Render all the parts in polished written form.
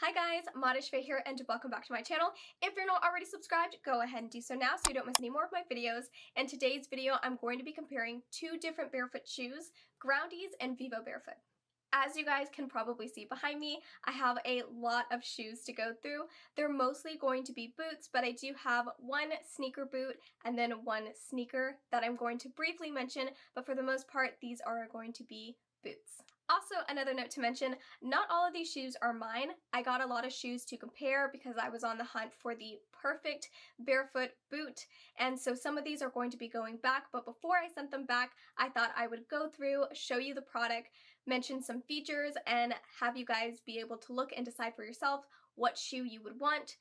Hi guys, Modish Faye here and welcome back to my channel. If you're not already subscribed, go ahead and do so now so you don't miss any more of my videos. In today's video, I'm going to be comparing two different barefoot shoes, Groundies and VivioBarefoot. As you guys can probably see behind me, I have a lot of shoes to go through. They're mostly going to be boots, but I do have one sneaker boot and then one sneaker that I'm going to briefly mention, but for the most part, these are going to be boots. Also, another note to mention, not all of these shoes are mine. I got a lot of shoes to compare because I was on the hunt for the perfect barefoot boot, and so some of these are going to be going back, but before I sent them back, I thought I would go through, show you the product, mention some features, and have you guys be able to look and decide for yourself what shoe you would want,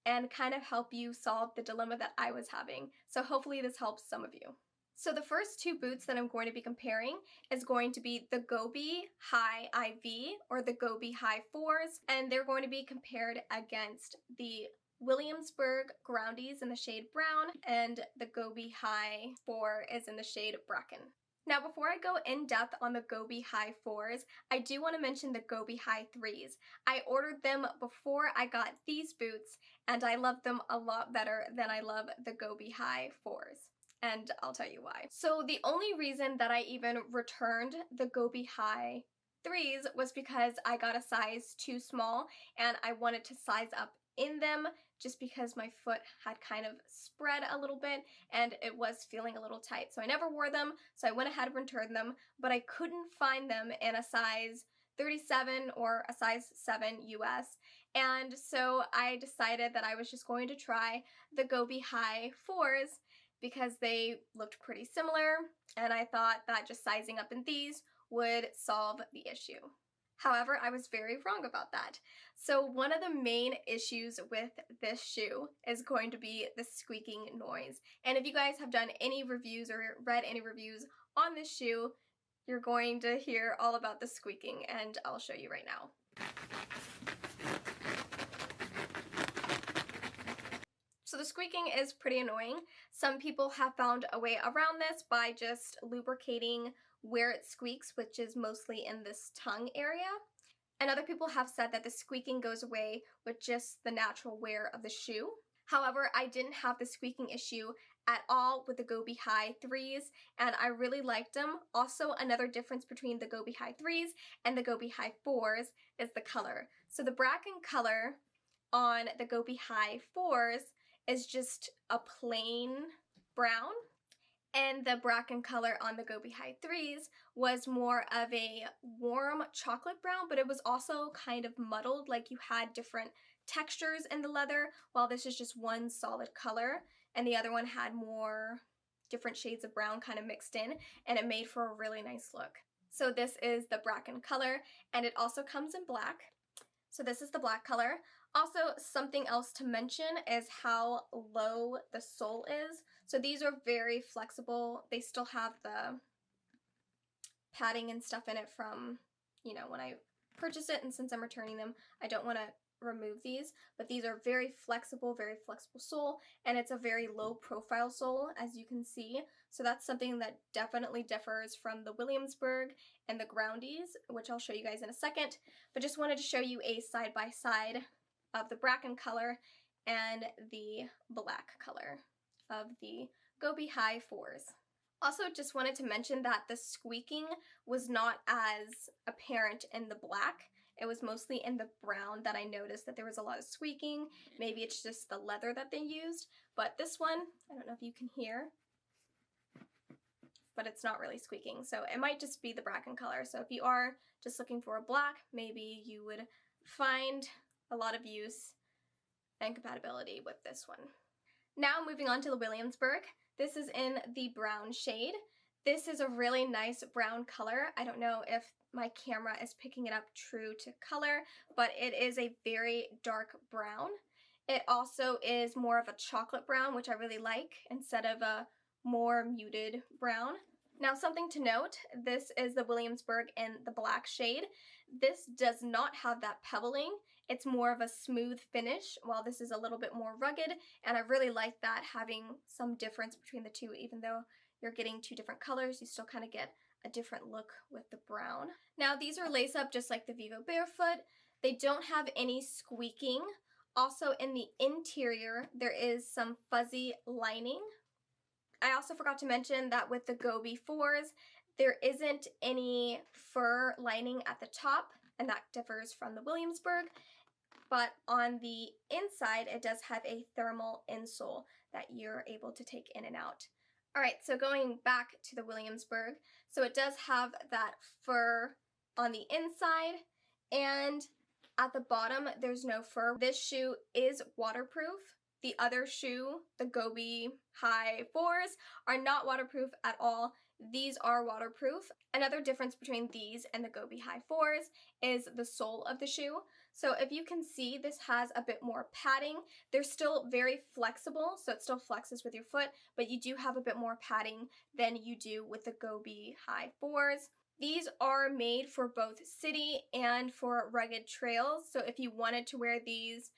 and kind of help you solve the dilemma that I was having. So hopefully this helps some of you. So the first two boots that I'm going to be comparing is going to be the Gobi High IV or the Gobi High 4s, and they're going to be compared against the Williamsburg Groundies in the shade brown, and the Gobi High 4 is in the shade bracken. Now before I go in depth on the Gobi High 4s, I do want to mention the Gobi High 3s. I ordered them before I got these boots, and I love them a lot better than I love the Gobi High 4s. And I'll tell you why. So the only reason that I even returned the Gobi High 3s was because I got a size too small and I wanted to size up in them just because my foot had kind of spread a little bit and it was feeling a little tight. So I never wore them, so I went ahead and returned them, but I couldn't find them in a size 37 or a size 7 US, and so I decided that I was just going to try the Gobi High 4s because they looked pretty similar, and I thought that just sizing up in these would solve the issue. However, I was very wrong about that. So one of the main issues with this shoe is going to be the squeaking noise. And if you guys have done any reviews or read any reviews on this shoe, you're going to hear all about the squeaking, and I'll show you right now. So the squeaking is pretty annoying. Some people have found a way around this by just lubricating where it squeaks, which is mostly in this tongue area. And other people have said that the squeaking goes away with just the natural wear of the shoe. However, I didn't have the squeaking issue at all with the Gobi High 3s, and I really liked them. Also, another difference between the Gobi High 3s and the Gobi High 4s is the color. So the bracken color on the Gobi High 4s is just a plain brown, and the bracken color on the Gobi High 3s was more of a warm chocolate brown, but it was also kind of muddled, like you had different textures in the leather, while this is just one solid color, and the other one had more different shades of brown kind of mixed in, and it made for a really nice look. So this is the bracken color, and it also comes in black. So this is the black color. Also, something else to mention is how low the sole is. So these are very flexible. They still have the padding and stuff in it from, you know, when I purchased it, and since I'm returning them, I don't want to remove these, but these are very flexible sole, and it's a very low profile sole, as you can see. So that's something that definitely differs from the Williamsburg and the Groundies, which I'll show you guys in a second, but just wanted to show you a side-by-side of the bracken color and the black color of the Gobi High 4s. Also, just wanted to mention that the squeaking was not as apparent in the black. It was mostly in the brown that I noticed that there was a lot of squeaking. Maybe it's just the leather that they used, but this one, I don't know if you can hear, but it's not really squeaking. So it might just be the bracken color. So if you are just looking for a black, maybe you would find a lot of use and compatibility with this one. Now moving on to the Williamsburg. This is in the brown shade. This is a really nice brown color. I don't know if my camera is picking it up true to color, but it is a very dark brown. It also is more of a chocolate brown, which I really like, instead of a more muted brown. Now, something to note, this is the Williamsburg in the black shade. This does not have that pebbling. It's more of a smooth finish, while this is a little bit more rugged, and I really like that, having some difference between the two. Even though you're getting two different colors, you still kind of get a different look with the brown. Now, these are lace up just like the VivioBarefoot. They don't have any squeaking. Also, in the interior, there is some fuzzy lining. I also forgot to mention that with the Gobi 4s, there isn't any fur lining at the top, and that differs from the Williamsburg. But on the inside, it does have a thermal insole that you're able to take in and out. All right, so going back to the Williamsburg, so it does have that fur on the inside, and at the bottom, there's no fur. This shoe is waterproof. The other shoe, the Gobi High 4s, are not waterproof at all. These are waterproof. Another difference between these and the Gobi High 4s is the sole of the shoe. So if you can see, this has a bit more padding. They're still very flexible, so it still flexes with your foot, but you do have a bit more padding than you do with the Gobi High 4s. These are made for both city and for rugged trails, so if you wanted to wear these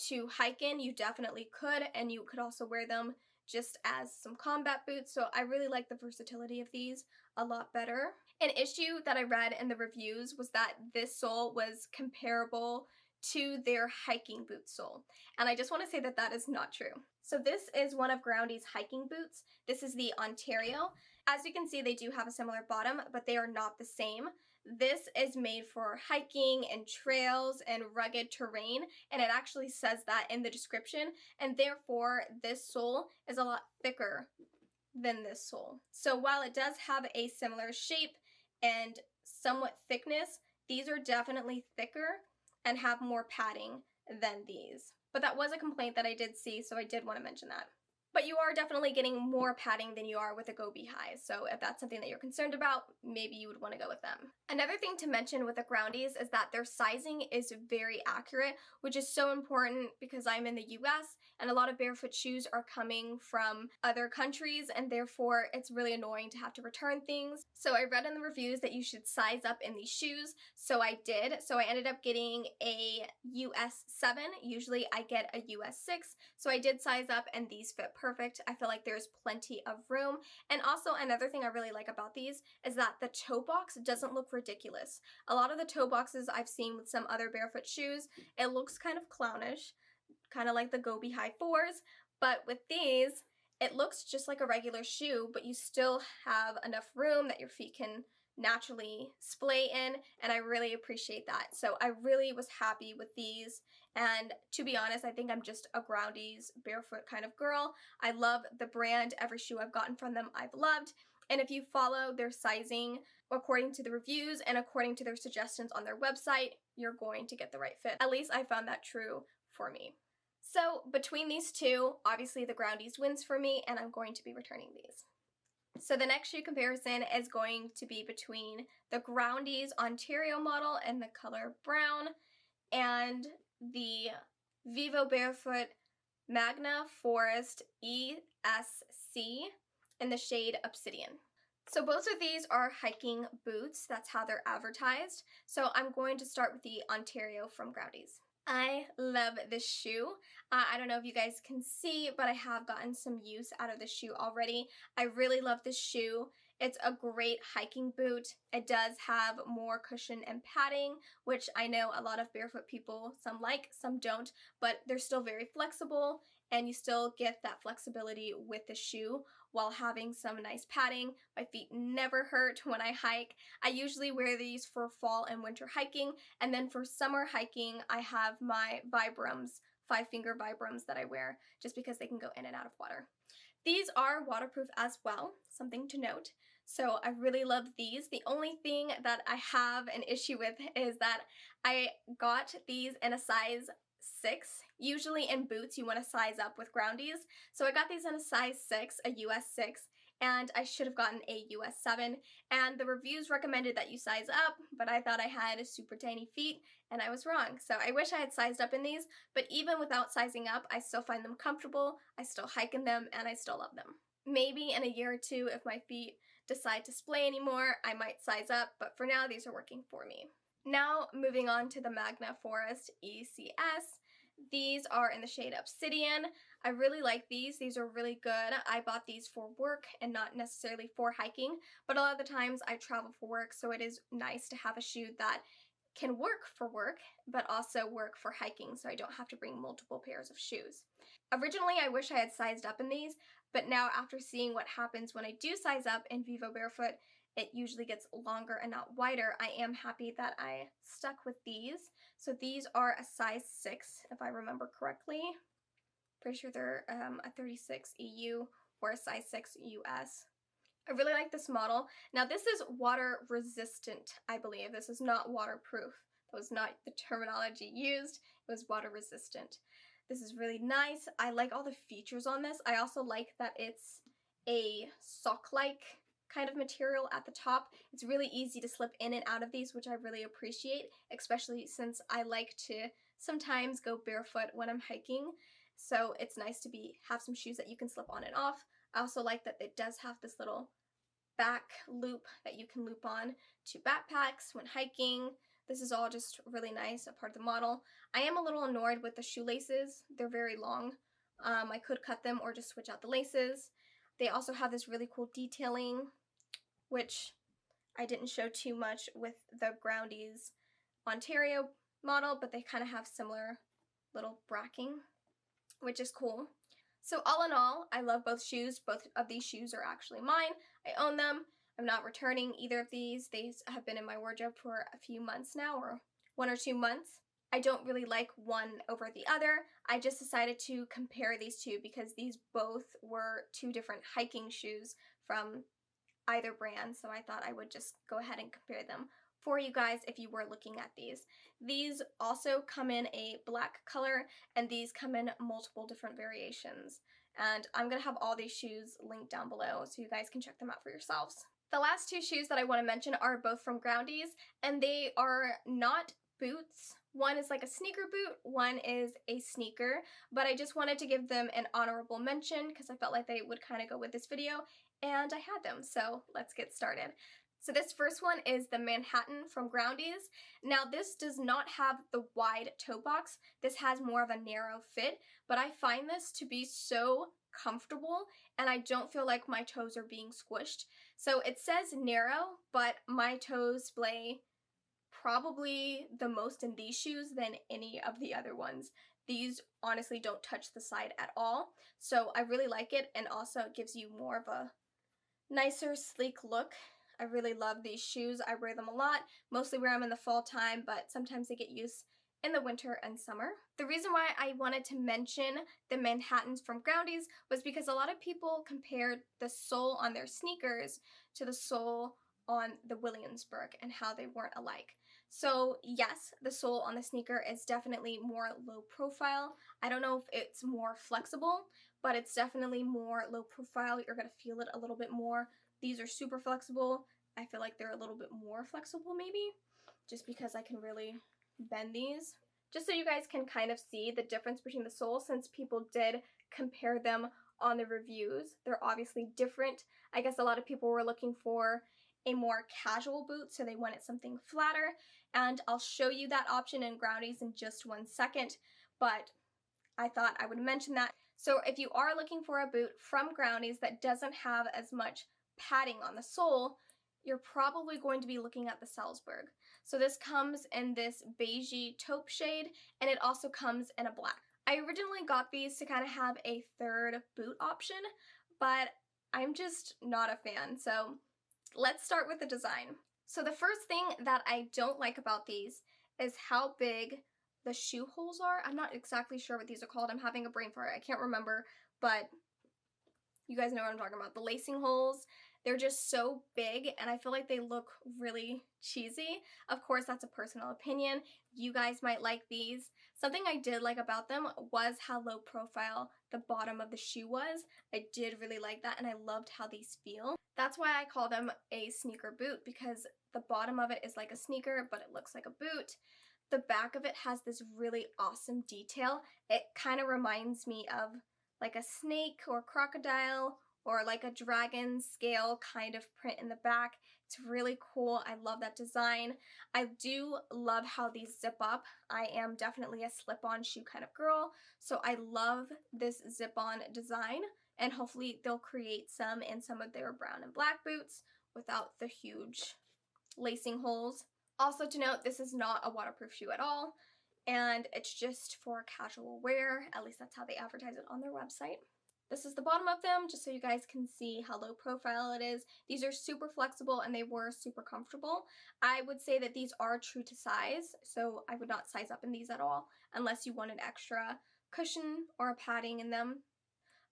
to hike in, you definitely could, and you could also wear them just as some combat boots, so I really like the versatility of these a lot better. An issue that I read in the reviews was that this sole was comparable to their hiking boot sole, and I just want to say that that is not true. So this is one of Groundies' hiking boots. This is the Ontario. As you can see, they do have a similar bottom, but they are not the same. This is made for hiking and trails and rugged terrain, and it actually says that in the description, and therefore this sole is a lot thicker than this sole. So while it does have a similar shape and somewhat thickness, these are definitely thicker and have more padding than these. But that was a complaint that I did see, so I did want to mention that. But you are definitely getting more padding than you are with a Gobi High, so if that's something that you're concerned about, maybe you would want to go with them. Another thing to mention with the Groundies is that their sizing is very accurate, which is so important because I'm in the US and a lot of barefoot shoes are coming from other countries, and therefore it's really annoying to have to return things. So I read in the reviews that you should size up in these shoes, so I did. So I ended up getting a US 7. Usually I get a US 6, so I did size up and these fit perfect. I feel like there's plenty of room. And also another thing I really like about these is that the toe box doesn't look ridiculous. A lot of the toe boxes I've seen with some other barefoot shoes, it looks kind of clownish, kind of like the Gobi High 4s, but with these, it looks just like a regular shoe, but you still have enough room that your feet can naturally splay in, and I really appreciate that. So I really was happy with these, and to be honest, I think I'm just a Groundies barefoot kind of girl. I love the brand. Every shoe I've gotten from them I've loved, and if you follow their sizing according to the reviews and according to their suggestions on their website, you're going to get the right fit. At least I found that true for me. So between these two, obviously the Groundies wins for me, and I'm going to be returning these. So the next shoe comparison is going to be between the Groundies Ontario model in the color brown and the VivioBarefoot Magna Forest ESC in the shade Obsidian. So both of these are hiking boots. That's how they're advertised. So I'm going to start with the Ontario from Groundies. I love this shoe. I don't know if you guys can see, but I have gotten some use out of this shoe already. I really love this shoe. It's a great hiking boot. It does have more cushion and padding, which I know a lot of barefoot people, some like, some don't, but they're still very flexible, and you still get that flexibility with the shoe while having some nice padding. My feet never hurt when I hike. I usually wear these for fall and winter hiking, and then for summer hiking, I have my Vibrams, 5-finger Vibrams that I wear just because they can go in and out of water. These are waterproof as well, something to note. So I really love these. The only thing that I have an issue with is that I got these in a size 6. Usually in boots you want to size up with Groundies. So I got these in a size 6, a US 6, and I should have gotten a US 7. And the reviews recommended that you size up, but I thought I had super tiny feet, and I was wrong. So I wish I had sized up in these, but even without sizing up, I still find them comfortable, I still hike in them, and I still love them. Maybe in a year or two, if my feet decide to splay anymore, I might size up, but for now, these are working for me. Now, moving on to the Magna Forest ECS. These are in the shade Obsidian. I really like these. These are really good. I bought these for work and not necessarily for hiking, but a lot of the times I travel for work, so it is nice to have a shoe that can work for work, but also work for hiking, so I don't have to bring multiple pairs of shoes. Originally, I wish I had sized up in these, but now after seeing what happens when I do size up in VivioBarefoot, it usually gets longer and not wider. I am happy that I stuck with these. So these are a size 6, if I remember correctly. Pretty sure they're a 36 EU or a size 6 US. I really like this model. Now this is water resistant, I believe. This is not waterproof. That was not the terminology used. It was water resistant. This is really nice. I like all the features on this. I also like that it's a sock-like kind of material at the top. It's really easy to slip in and out of these, which I really appreciate, especially since I like to sometimes go barefoot when I'm hiking. So it's nice to have some shoes that you can slip on and off. I also like that it does have this little back loop that you can loop on to backpacks when hiking. This is all just really nice, a part of the model. I am a little annoyed with the shoelaces. They're very long. I could cut them or just switch out the laces. They also have this really cool detailing, which I didn't show too much with the Groundies Ontario model, but they kind of have similar little bracking, which is cool. So all in all, I love both shoes. Both of these shoes are actually mine. I own them. I'm not returning either of these. These have been in my wardrobe for a few months now, or 1 or 2 months. I don't really like one over the other. I just decided to compare these two because these both were 2 different hiking shoes from either brand, so I thought I would just go ahead and compare them for you guys if you were looking at these. These also come in a black color, and these come in multiple different variations. And I'm going to have all these shoes linked down below so you guys can check them out for yourselves. The last 2 shoes that I want to mention are both from Groundies, and they are not boots. One is like a sneaker boot, one is a sneaker, but I just wanted to give them an honorable mention because I felt like they would kind of go with this video, and I had them, so let's get started. So this first one is the Manhattan from Groundies. Now this does not have the wide toe box. This has more of a narrow fit, but I find this to be so comfortable and I don't feel like my toes are being squished. So it says narrow, but my toes splay probably the most in these shoes than any of the other ones. These honestly don't touch the side at all, so I really like it, and also it gives you more of a nicer, sleek look. I really love these shoes. I wear them a lot, mostly wear them in the fall time, but sometimes they get used in the winter and summer. The reason why I wanted to mention the Manhattans from Groundies was because a lot of people compared the sole on their sneakers to the sole on the Williamsburg and how they weren't alike. So yes, the sole on the sneaker is definitely more low profile. I don't know if it's more flexible, but it's definitely more low profile. You're gonna feel it a little bit more. These are super flexible. I feel like they're a little bit more flexible maybe, just because I can really bend these. Just so you guys can kind of see the difference between the soles, since people did compare them on the reviews. They're obviously different. I guess a lot of people were looking for a more casual boot, so they wanted something flatter, and I'll show you that option in Groundies in just 1 second, but I thought I would mention that. So if you are looking for a boot from Groundies that doesn't have as much padding on the sole, you're probably going to be looking at the Salzburg. So this comes in this beigey taupe shade, and it also comes in a black. I originally got these to kind of have a third boot option, but I'm just not a fan, so let's start with the design. So the first thing that I don't like about these is how big the shoe holes are. I'm not exactly sure what these are called. I'm having a brain fart. I can't remember, but you guys know what I'm talking about. The lacing holes, they're just so big, and I feel like they look really cheesy. Of course, that's a personal opinion. You guys might like these. Something I did like about them was how low profile the bottom of the shoe was. I did really like that, and I loved how these feel. That's why I call them a sneaker boot, because the bottom of it is like a sneaker, but it looks like a boot. The back of it has this really awesome detail. It kind of reminds me of like a snake or crocodile or like a dragon scale kind of print in the back. It's really cool. I love that design. I do love how these zip up. I am definitely a slip-on shoe kind of girl, so I love this zip-on design, and hopefully they'll create some in some of their brown and black boots without the huge lacing holes. Also to note, this is not a waterproof shoe at all, and it's just for casual wear. At least that's how they advertise it on their website. This is the bottom of them, just so you guys can see how low profile it is. These are super flexible and they were super comfortable. I would say that these are true to size, so I would not size up in these at all unless you wanted extra cushion or a padding in them.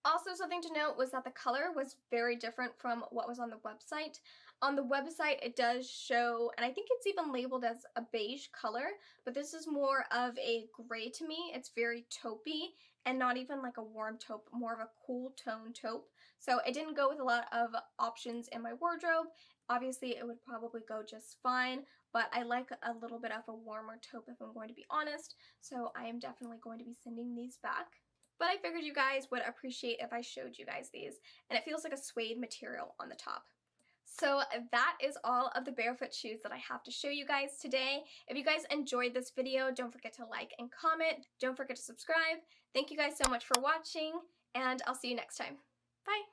Also, something to note was that the color was very different from what was on the website. On the website, it does show, and I think it's even labeled as a beige color, but this is more of a gray to me. It's very taupey and not even like a warm taupe, more of a cool tone taupe. So it didn't go with a lot of options in my wardrobe. Obviously, it would probably go just fine, but I like a little bit of a warmer taupe if I'm going to be honest. So I am definitely going to be sending these back. But I figured you guys would appreciate if I showed you guys these. And it feels like a suede material on the top. So that is all of the barefoot shoes that I have to show you guys today. If you guys enjoyed this video, don't forget to like and comment. Don't forget to subscribe. Thank you guys so much for watching, and I'll see you next time. Bye!